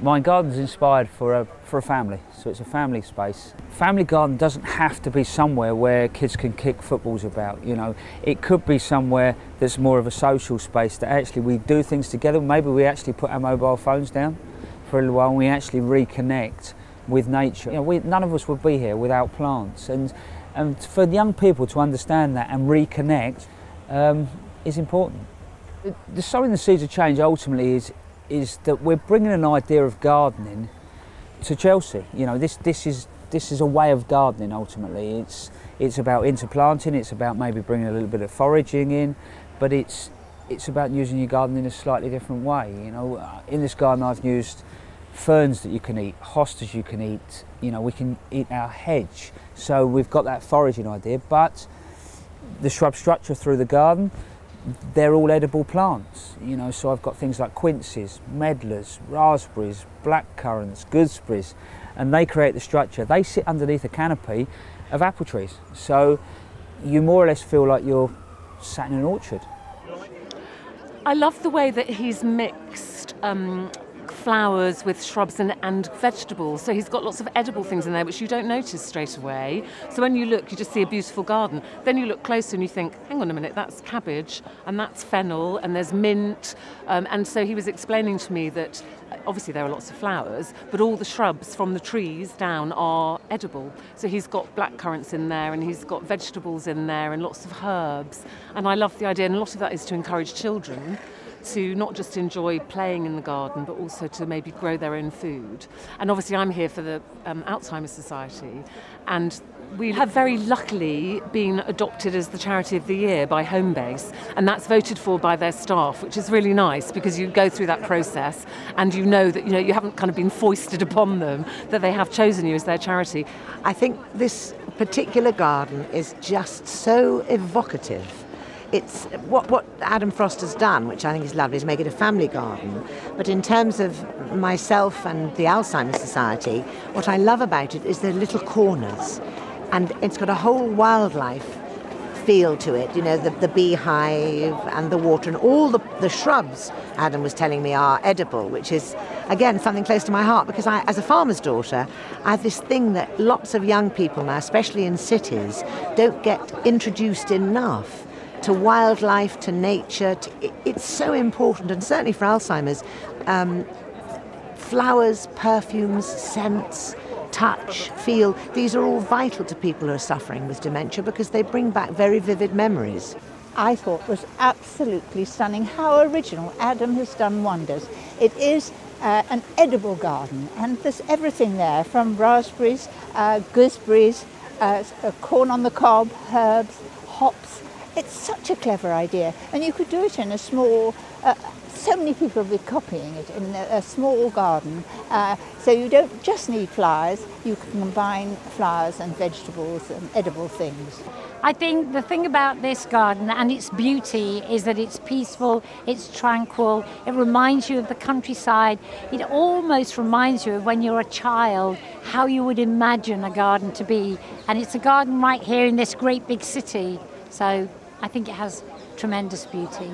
My garden's inspired for a family, so it's a family space. Family garden doesn't have to be somewhere where kids can kick footballs about, you know. It could be somewhere that's more of a social space, that actually we do things together. Maybe we actually put our mobile phones down for a little while and we actually reconnect with nature. You know, none of us would be here without plants, and for young people to understand that and reconnect is important. The Sowing the Seeds of Change ultimately is that we're bringing an idea of gardening to Chelsea. You know, this is a way of gardening ultimately. It's about interplanting, it's about maybe bringing a little bit of foraging in, but it's about using your garden in a slightly different way. You know, in this garden I've used ferns that you can eat, hostas you can eat, you know, we can eat our hedge. So we've got that foraging idea, but the shrub structure through the garden, they're all edible plants, you know, so I've got things like quinces, medlars, raspberries, blackcurrants, gooseberries, and they create the structure. They sit underneath a canopy of apple trees, so you more or less feel like you're sat in an orchard. I love the way that he's mixed flowers with shrubs and vegetables. So he's got lots of edible things in there which you don't notice straight away. So when you look, you just see a beautiful garden. Then you look closer and you think, hang on a minute, that's cabbage and that's fennel and there's mint. And so he was explaining to me that obviously there are lots of flowers, but all the shrubs from the trees down are edible. So he's got blackcurrants in there and he's got vegetables in there and lots of herbs. And I love the idea, and a lot of that is to encourage children to not just enjoy playing in the garden, but also to maybe grow their own food. And obviously I'm here for the Alzheimer Society, and we have very luckily been adopted as the Charity of the Year by Homebase, and that's voted for by their staff, which is really nice because you go through that process and you know that you haven't kind of been foisted upon them, that they have chosen you as their charity. I think this particular garden is just so evocative. It's what Adam Frost has done, which I think is lovely, is make it a family garden. But in terms of myself and the Alzheimer Society, what I love about it is the little corners. And it's got a whole wildlife feel to it, you know, the beehive and the water and all the shrubs, Adam was telling me, are edible, which is, again, something close to my heart, because I, as a farmer's daughter, I have this thing that lots of young people now, especially in cities, don't get introduced enough to wildlife, to nature. It's so important, and certainly for Alzheimer's, flowers, perfumes, scents, touch, feel, these are all vital to people who are suffering with dementia because they bring back very vivid memories. I thought was absolutely stunning. How original. Adam has done wonders. It is an edible garden, and there's everything there, from raspberries, gooseberries, corn on the cob, herbs, hops. It's such a clever idea, and you could do it in a small, so many people will be copying it in a small garden, so you don't just need flowers, you can combine flowers and vegetables and edible things. I think the thing about this garden and its beauty is that it's peaceful, it's tranquil, it reminds you of the countryside, it almost reminds you of when you're a child, how you would imagine a garden to be, and it's a garden right here in this great big city, so I think it has tremendous beauty.